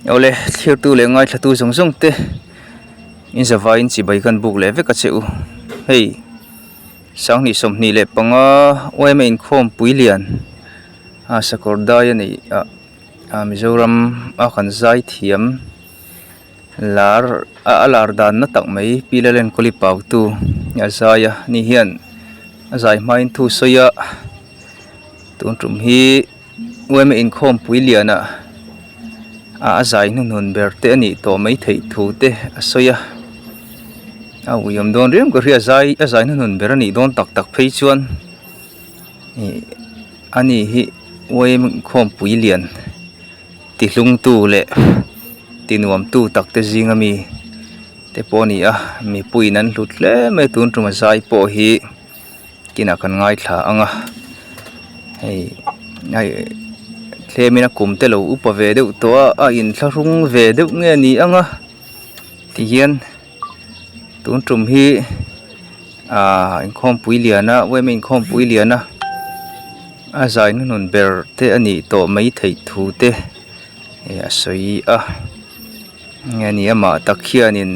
ole thir tu le ngai thatu zong zong te in zawa in chi bai kan buk le ve ka cheu hei sang ni som ni le panga YMA Inkhawmpui lian a sakordai ani a Mizoram a khan zai thiam lar alar dan na tak mai Lalenkawli Pautu ya zaya ni hian zai main thu soya tun trum hi YMA Inkhawmpui liana a zai nun berte ani to mai thei thu te soya a uyam don rem ko ria zai nun berani don tak tak phei chuan ani hi YMA Inkhawmpui lian ti hlung tu le tinuam tu tak te zingami te poni a mi puinan hlut hle mai tun trum zai po hi kina kan ngai thla anga hei ai thlemina kumte lo upa ve deuh to a in thlarung ve deuh nge ni anga ti hian tun trum hi Inkhawmpui liana YMA Inkhawmpui liana a zai nun ber te ani to mai thei thu te a soi a nge ni ama takhianin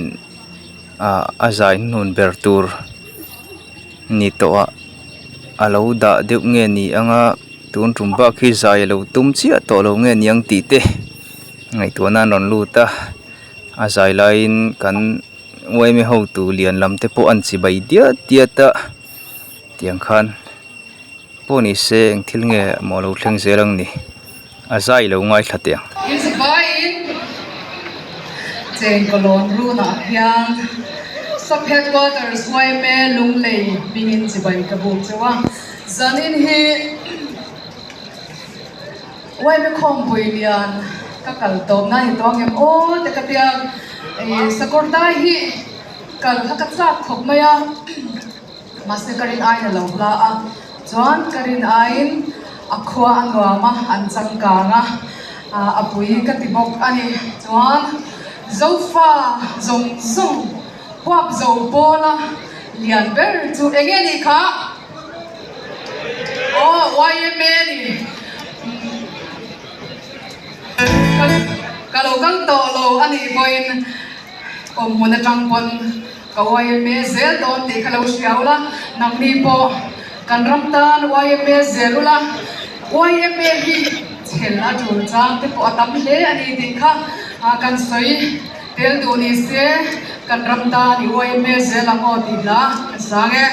a zai nun ber tur ni to a lo da deuh nge ni anga tun trum ba khi zai lo tum chi a to lo nge niang ti te ngai to nan ron lu ta a zai lain kan YMA ho tu lian lam te po an chi bai dia ta tiang khan po ni se eng thil nge mo lo thleng zelang ni a zai lo ngai thatiang is bain chen kolon ru na hian sub headquarters YMA lunglei bingin chi bai ka bu chawa zanin hi YMA Inkhawmpui lian kakal top na hi tong em o te kapiang sakordai hi kal hakatsak khop maya masne karin ai na lo la a chuan karin ain akhwa anwama an changkanga apui katibok ani chuan zofa zong zong huap zo bola lian ber chu engeni kha YMA ni kalau kang to lo ani boin muna tangpon ka YMA zel don te kalau siaula nang ni po kan ramtan YMA zelula YMA hi chela tur chang te po atam hle ani din kha kan soi tel du ni se kan ramtan YMA zelamo dila sange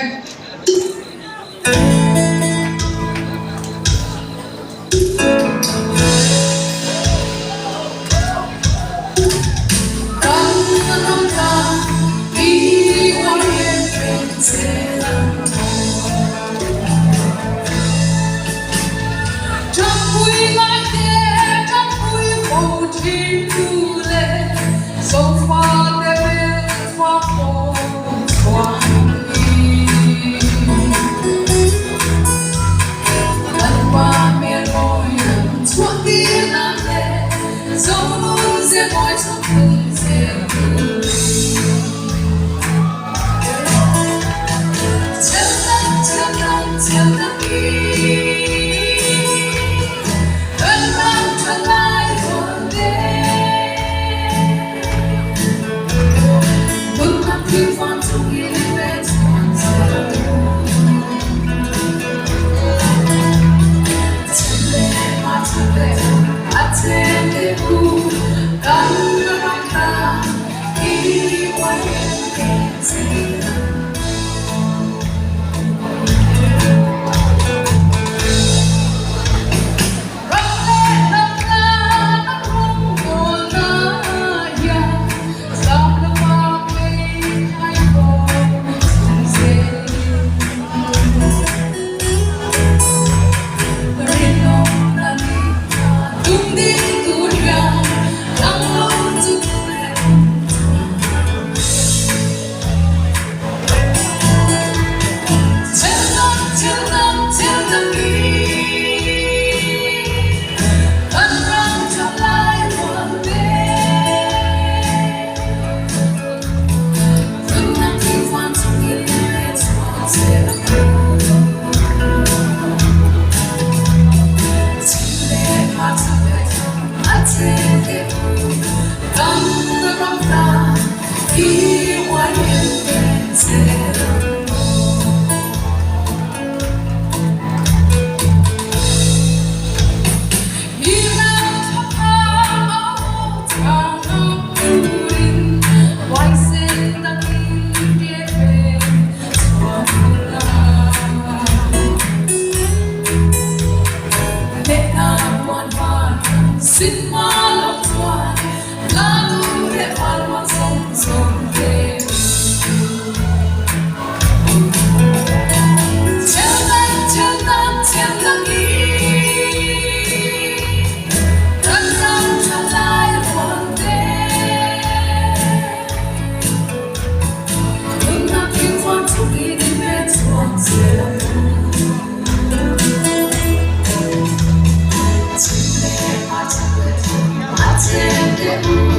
Hãy subscribe cho kênh Ghiền Mì Gõ để không bỏ lỡ